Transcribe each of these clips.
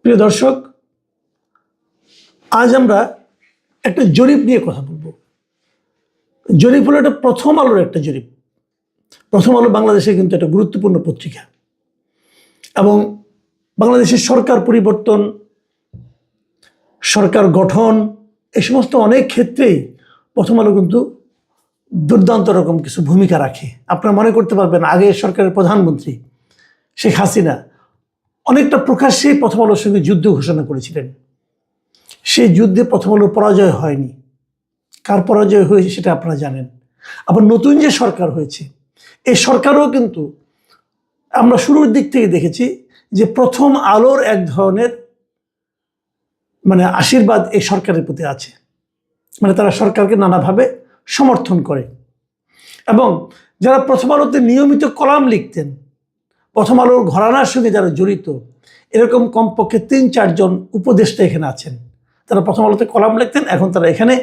প্রিয় দর্শক, আজ আমরা একটা জরিপ নিয়ে কথা বলবো। জরিপ হলো এটা প্রথম আলোর একটা জরিপ। প্রথম আলো বাংলাদেশে কিন্তু একটা গুরুত্বপূর্ণ পত্রিকা এবং বাংলাদেশের সরকার পরিবর্তন, সরকার গঠন, এই সমস্ত অনেক ক্ষেত্রেই প্রথম আলো কিন্তু দুর্দান্ত রকম কিছু ভূমিকা রাখে। আপনারা মনে করতে পারবেন, আগে সরকারের প্রধানমন্ত্রী শেখ হাসিনা অনেকটা প্রকাশ্যেই প্রথম আলোর সঙ্গে যুদ্ধ ঘোষণা করেছিলেন। সেই যুদ্ধে প্রথম আলো পরাজয় হয়নি। কার পরাজয় হয়েছে সেটা আপনারা জানেন। আবার নতুন যে সরকার হয়েছে, এই সরকারও কিন্তু আমরা শুরুর দিক থেকে দেখেছি যে প্রথম আলোর এক ধরনের আশীর্বাদ এই সরকারের প্রতি আছে। তারা সরকারকে নানাভাবে সমর্থন করে এবং যারা প্রথম আলোতে নিয়মিত কলাম লিখতেন, প্রথম আলোর ঘরানার সঙ্গে যারা জড়িত, এরকম কমপক্ষে ৩-৪ জন উপদেষ্টা এখানে আছেন। তারা প্রথম আলোতে কলাম লিখতেন, এখন তারা এখানে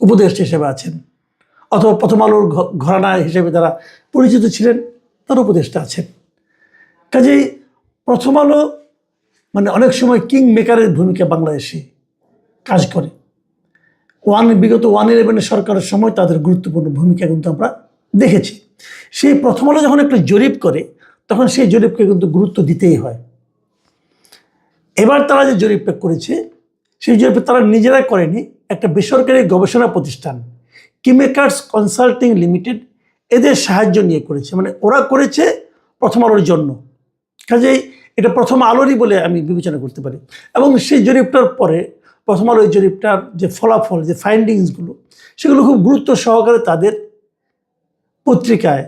উপদেষ্টা হিসেবে আছেন, অথবা প্রথম আলোর ঘরানা হিসেবে তারা পরিচিত ছিলেন, তারা উপদেষ্টা আছেন। কাজেই প্রথম আলো অনেক সময় কিং মেকারের ভূমিকা বাংলাদেশে কাজ করে। বিগত 1-11 সরকারের সময় তাদের গুরুত্বপূর্ণ ভূমিকা কিন্তু আমরা দেখেছি। সেই প্রথম আলো যখন একটা জরিপ করে, তখন সেই জরিপকে কিন্তু গুরুত্ব দিতেই হয়। এবার তারা যে জরিপটা করেছে, সেই জরিপে তারা নিজেরা করেনি, একটা বেসরকারি গবেষণা প্রতিষ্ঠান কিমেকার্স কনসাল্টিং লিমিটেড এদের সাহায্য নিয়ে করেছে। ওরা করেছে প্রথম আলোর জন্য। কাজেই এটা প্রথম আলোরই বলে আমি বিবেচনা করতে পারি। এবং সেই জরিপটার পরে প্রথম আলো এই জরিপটার যে ফলাফল, যে ফাইন্ডিংসগুলো, সেগুলো খুব গুরুত্ব সহকারে তাদের পত্রিকায়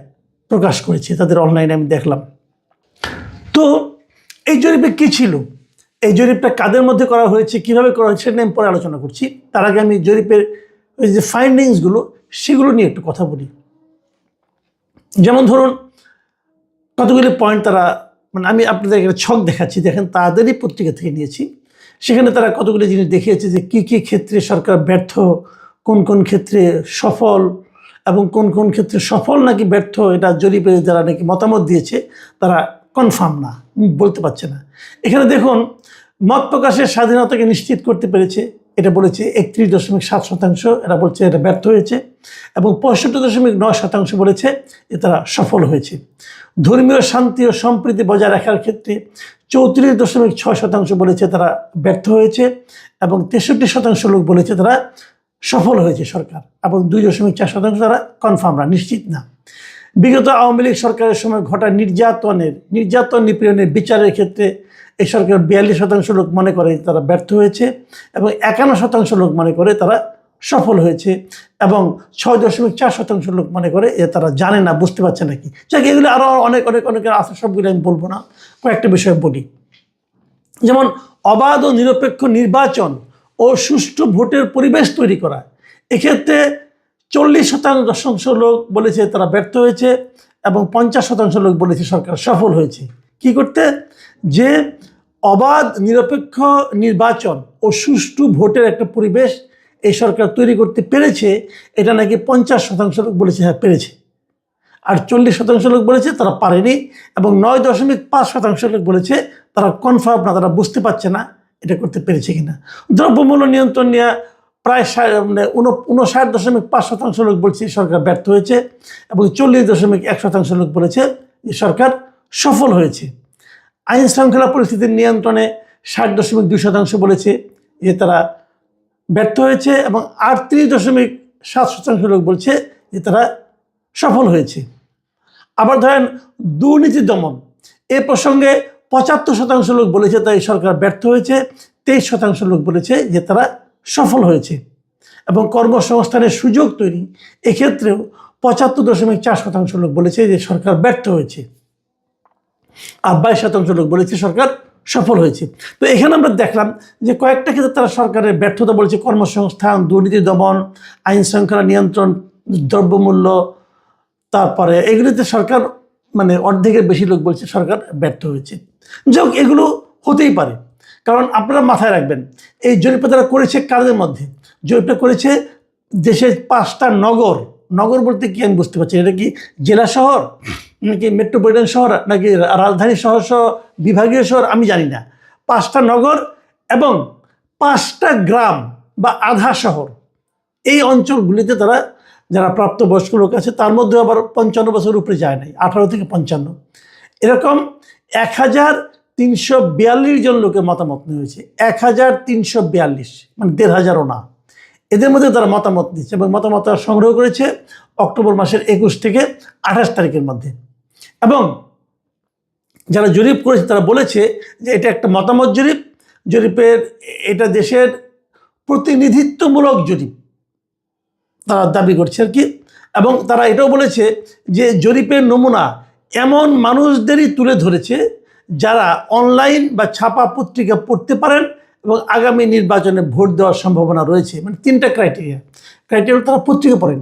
প্রকাশ করেছে, তাদের অনলাইনে আমি দেখলাম। তো এই জরিপে কী ছিল, এই জরিপটা কাদের মধ্যে করা হয়েছে, কিভাবে করা হয়েছে, সেটা আমি পরে আলোচনা করছি। তার আগে আমি জরিপের ওই যে ফাইন্ডিংসগুলো, সেগুলো নিয়ে একটু কথা বলি। যেমন ধরুন, কতগুলি পয়েন্ট তারা আমি আপনাদের একটা ছক দেখাচ্ছি, দেখেন তাদেরই পত্রিকা থেকে নিয়েছি। সেখানে তারা কতগুলি জিনিস দেখিয়েছে যে কী কী ক্ষেত্রে সরকার ব্যর্থ, কোন কোন ক্ষেত্রে সফল, এবং কোন কোন ক্ষেত্রে সফল নাকি ব্যর্থ, এটা জরিপে যারা নাকি মতামত দিয়েছে তারা কনফার্ম না, বলতে পারছে না। এখানে দেখুন, মত প্রকাশের স্বাধীনতাকে নিশ্চিত করতে পেরেছে, এটা বলেছে 31.7%, এরা বলছে এটা ব্যর্থ হয়েছে। এবং 65.9% বলেছে যে তারা সফল হয়েছে। ধর্মীয় শান্তি ও সম্প্রীতি বজায় রাখার ক্ষেত্রে 34.6% বলেছে তারা ব্যর্থ হয়েছে, এবং 63% লোক বলেছে তারা সফল হয়েছে সরকার, এবং 2.4% তারা কনফার্ম না, নিশ্চিত না। বিগত আওয়ামী লীগ সরকারের সময় ঘটা নির্যাতন নিপীড়নের বিচারের ক্ষেত্রে এই সরকার 42% লোক মনে করে তারা ব্যর্থ হয়েছে, এবং 51% লোক মনে করে তারা সফল হয়েছে, এবং 6.4% লোক মনে করে তারা জানে না, বুঝতে পারছে নাকি। যাক, এগুলো আরও অনেকের আছে, সবগুলো আমি বলবো না, কয়েকটা বিষয় বলি। যেমন অবাধ ও নিরপেক্ষ নির্বাচন ও সুষ্ঠু ভোটের পরিবেশ তৈরি করা, এক্ষেত্রে 40% লোক বলেছে তারা ব্যর্থ হয়েছে, এবং 50% লোক বলেছে সরকার সফল হয়েছে। কি করতে? যে অবাধ নিরপেক্ষ নির্বাচন ও সুষ্ঠু ভোটের একটা পরিবেশ এই সরকার তৈরি করতে পেরেছে, এটা নাকি 50% লোক বলেছে হ্যাঁ পেরেছে, আর 40% লোক বলেছে তারা পারেনি, এবং 9.5% লোক বলেছে তারা কনফার্ম না, তারা বুঝতে পারছে না এটা করতে পেরেছে কিনা। দ্রব্যমূল্য নিয়ন্ত্রণ নিয়ে প্রায় 59.5% লোক বলছে সরকার ব্যর্থ হয়েছে, এবং 40.1% লোক বলেছে যে সরকার সফল হয়েছে। আইন শৃঙ্খলা পরিস্থিতির নিয়ন্ত্রণে 60.2% বলেছে যে তারা ব্যর্থ হয়েছে, এবং 38.7% লোক বলছে যে তারা সফল হয়েছে। আবার ধরেন দুর্নীতি দমন, এ প্রসঙ্গে 75% লোক বলেছে তাই সরকার ব্যর্থ হয়েছে, 23% লোক বলেছে যে তারা সফল হয়েছে। এবং কর্মসংস্থানের সুযোগ তৈরি, এক্ষেত্রেও 75.4% লোক বলেছে যে সরকার ব্যর্থ হয়েছে, আর 22% লোক বলেছে সরকার সফল হয়েছে। তো এখানে আমরা দেখলাম যে কয়েকটা ক্ষেত্রে তারা সরকারের ব্যর্থতা বলেছে, কর্মসংস্থান, দুর্নীতি দমন, আইন শৃঙ্খলা নিয়ন্ত্রণ, দ্রব্যমূল্য, তারপরে এগুলিতে সরকার অর্ধেকের বেশি লোক বলছে সরকার ব্যর্থ হয়েছে। যাক, এগুলো হতেই পারে, কারণ আপনারা মাথায় রাখবেন এই জরিপটা তারা করেছে কাদের মধ্যে? জরিপটা করেছে দেশের 5টা নগর বলতে কি আমি বুঝতে পারছি, এটা কি জেলা শহর নাকি মেট্রোপলিটন শহর নাকি রাজধানী শহর সহ বিভাগীয় শহর আমি জানি না। 5টা নগর এবং 5টা গ্রাম বা আধা শহর, এই অঞ্চলগুলিতে তারা যারা প্রাপ্তবয়স্ক লোক আছে, তার মধ্যে আবার 55 বছরের উপরে যায় নাই, 18 থেকে 55, এরকম 1342 জন লোকের মতামত নিয়েছে। 1342, মানে 1500ও না। এদের মধ্যে তারা মতামত দিচ্ছে এবং মতামত সংগ্রহ করেছে অক্টোবর মাসের 21 থেকে 28 তারিখের মধ্যে। এবং যারা জরিপ করেছে তারা বলেছে যে এটা একটা মতামত জরিপ, জরিপের এটা দেশের প্রতিনিধিত্বমূলক জরিপ তারা দাবি করছে আর কি। এবং তারা এটাও বলেছে যে জরিপের নমুনা এমন মানুষদেরই তুলে ধরেছে যারা অনলাইন বা ছাপা পত্রিকা পড়তে পারেন এবং আগামী নির্বাচনে ভোট দেওয়ার সম্ভাবনা রয়েছে। মানে 3টা ক্রাইটেরিয়া তারা পত্রিকা পড়েন,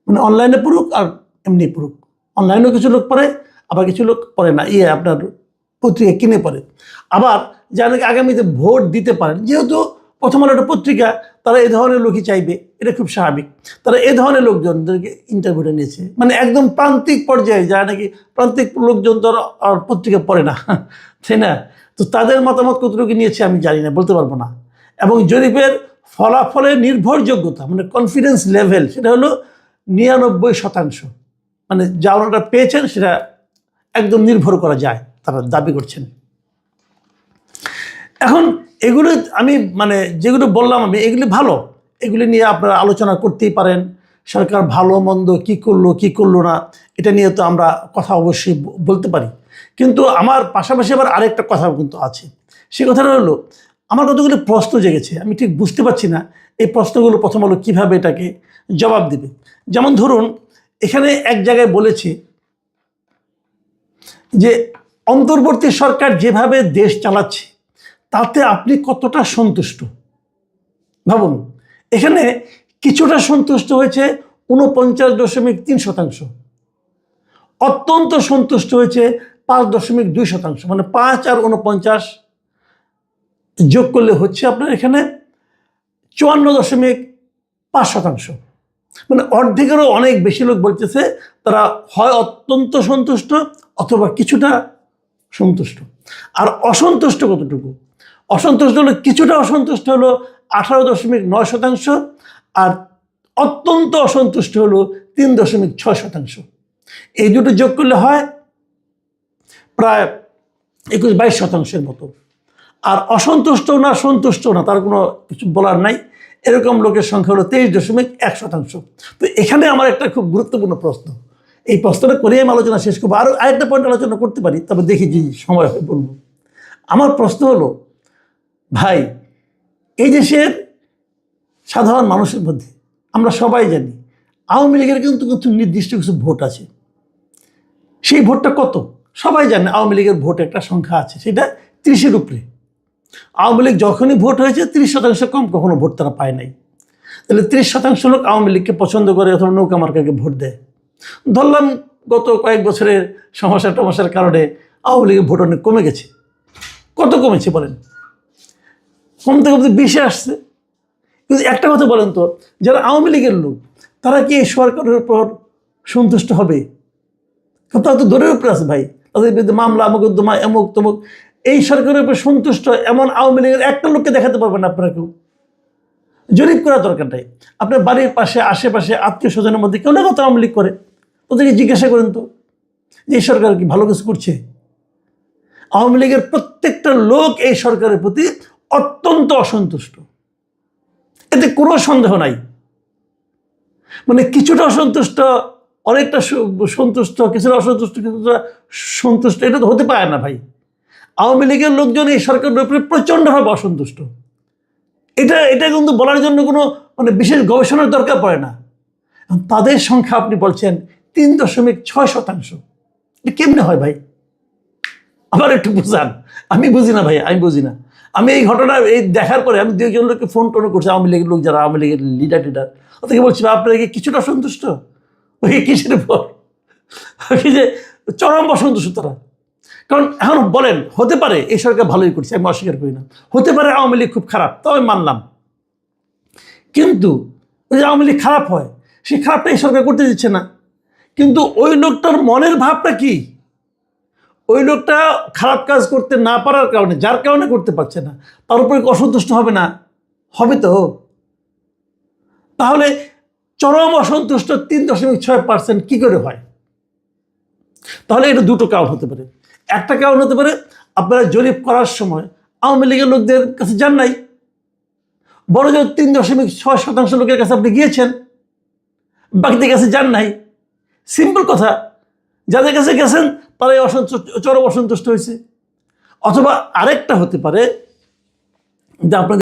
মানে অনলাইনে পড়ুক আর এমনি পড়ুক। অনলাইনেও কিছু লোক পড়ে, আবার কিছু লোক পড়ে না, আপনার পত্রিকা কিনে পড়ে। আবার যারা আগামীতে ভোট দিতে পারেন, যেহেতু প্রথম আলো একটা পত্রিকা, তারা এই ধরনের লোকই চাইবে, এটা খুব স্বাভাবিক। তারা এই ধরনের লোকজনদেরকে ইন্টারভিউটা নিয়েছে, মানে একদম প্রান্তিক পর্যায়ে যারা নাকি প্রান্তিক লোকজন তো আর পত্রিকা পড়ে না, তাই না? তো তাদের মতামত কতটুকু নিয়েছে আমি জানি না, বলতে পারবো না। এবং জরিপের ফলাফলের নির্ভরযোগ্যতা, মানে কনফিডেন্স লেভেল, সেটা হলো 99%। মানে যা ওনারা পেয়েছেন সেটা একদম নির্ভর করা যায়, তারা দাবি করছেন। এখন এগুলো আমি মানে যেগুলো বললাম আমি, এগুলি ভালো, এগুলি নিয়ে আপনারা আলোচনা করতেই পারেন। সরকার ভালো মন্দ কী করলো না, এটা নিয়ে তো আমরা কথা অবশ্যই বলতে পারি। কিন্তু আমার পাশাপাশি আবার আরেকটা কথা কিন্তু আছে। সে কথাটা হলো, আমার কতগুলো প্রশ্ন জেগেছে, আমি ঠিক বুঝতে পারছি না এই প্রশ্নগুলো প্রথম আলো কীভাবে এটাকে জবাব দেবে। যেমন ধরুন, এখানে এক জায়গায় বলেছে যে অন্তর্বর্তী সরকার যেভাবে দেশ চালাচ্ছে তাতে আপনি কতটা সন্তুষ্ট। ভাবুন, এখানে কিছুটা সন্তুষ্ট হয়েছে 49.3%, অত্যন্ত সন্তুষ্ট হয়েছে 5.2%, মানে 5 আর 49 যোগ করলে হচ্ছে আপনার এখানে 54.5%। মানে অর্ধেকেরও অনেক বেশি লোক বলতেছে তারা হয় অত্যন্ত সন্তুষ্ট অথবা কিছুটা সন্তুষ্ট। আর অসন্তুষ্ট কতটুকু? অসন্তুষ্ট হলো, কিছুটা অসন্তুষ্ট হলো 18.9%, আর অত্যন্ত অসন্তুষ্ট হলো 3.6%। এই দুটো যোগ করলে হয় প্রায় 21-22% মতো। আর অসন্তুষ্ট না সন্তুষ্ট না তার কোনো কিছু বলার নাই, এরকম লোকের সংখ্যা হলো 23.1%। তো এখানে আমার একটা খুব গুরুত্বপূর্ণ প্রশ্ন, এই প্রশ্নটা করে আমি আলোচনা শেষ করবো। আরও আরেকটা পয়েন্ট আলোচনা করতে পারি, তবে দেখি যে সময় হয় বলবো। আমার প্রশ্ন হলো, ভাই, এই দেশের সাধারণ মানুষের মধ্যে আমরা সবাই জানি আওয়ামী লীগের কিন্তু কিছু নির্দিষ্ট কিছু ভোট আছে। সেই ভোটটা কত সবাই জানে। আওয়ামী লীগের ভোট একটা সংখ্যা আছে, সেটা 30-এর উপরে। আওয়ামী লীগ যখনই ভোট হয়েছে 30% কম কখনো ভোট তারা পায় নাই। তাহলে 30% লোক আওয়ামী লীগকে পছন্দ করে অথবা নৌকা মার্কাকে ভোট দেয়। ধরলাম গত কয়েক বছরের সমস্যার কারণে আওয়ামী লীগের ভোট অনেক কমে গেছে। কত কমেছে বলেন? কমতে কমতে 20-এ আসছে। কিন্তু একটা কথা বলেন তো, যারা আওয়ামী লীগের লোক তারা কি এই সরকারের উপর সন্তুষ্ট হবে? তারা তো দৌড়ের উপরে আছে ভাই, তাদের বিরুদ্ধে মামলা, মোকদ্দমা, এমুক তমুক। এই সরকারের উপর সন্তুষ্ট এমন আওয়ামী লীগের একটা লোককে দেখাতে পারবেন আপনারা কেউ? জরিপ করার দরকার নাই। আপনার বাড়ির পাশে আশেপাশে আত্মীয় স্বজনের মধ্যে কেউ না কত আওয়ামী লীগ করে, ওদেরকে জিজ্ঞাসা করেন তো যে এই সরকার কি ভালো কিছু করছে? আওয়ামী লীগের প্রত্যেকটা লোক এই সরকারের প্রতি অত্যন্ত অসন্তুষ্ট, এতে কোনো সন্দেহ নাই। মানে কিছুটা অসন্তুষ্ট, অনেকটা সন্তুষ্ট, কিছুটা অসন্তুষ্ট, কিছুটা সন্তুষ্ট, এটা তো হতে পারে না ভাই। আওয়ামী লীগের লোকজন এই সরকারের উপরে প্রচণ্ডভাবে অসন্তুষ্ট। এটা কিন্তু বলার জন্য কোনো মানে বিশেষ গবেষণার দরকার পড়ে না। তাদের সংখ্যা আপনি বলছেন 3.6%। এটা কেমনে হয় ভাই? আবার একটু বুঝান, আমি বুঝি না ভাই, আমি বুঝি না। আমি এই ঘটনা এই দেখার পরে আমি 2জন লোককে ফোন টোন করছি, আওয়ামী লীগের লোক যারা আওয়ামী লীগের লিডার ওদেরকে বলছি, আপনারা কি কিছুটা সন্তুষ্ট? ওই কিসের পর যে চরম অসন্তুষ্ট তারা। কারণ এখন বলেন, হতে পারে এই সরকার ভালোই করছে, আমি অস্বীকার করি না, হতে পারে আওয়ামী লীগ খুব খারাপ, তাও আমি মানলাম। কিন্তু ওই যে আওয়ামী লীগ খারাপ হয়, সেই খারাপটা এই সরকার করতে দিচ্ছে না। কিন্তু ওই লোকটার মনের ভাবটা কি? ওই লোকটা খারাপ কাজ করতে না পারার কারণে, যার কারণে করতে পারছে না, তার উপরে অসন্তুষ্ট হবে না? হবে তো। তাহলে চরম অসন্তুষ্ট 3.6% কি করে হয়? তাহলে এটা দুটো কারণ হতে পারে। একটা কারণ হতে পারে আপনারা জরিপ করার সময় আওয়ামী লীগের লোকদের কাছে যান নাই, বড় জোর 3.6% লোকের কাছে আপনি গিয়েছেন, বাকিদের কাছে যান নাই। সিম্পল কথা, যাদের কাছে গেছেন তারাই চরম অসন্তুষ্ট হয়েছে। অথবা আরেকটা হতে পারে যে আপনাদের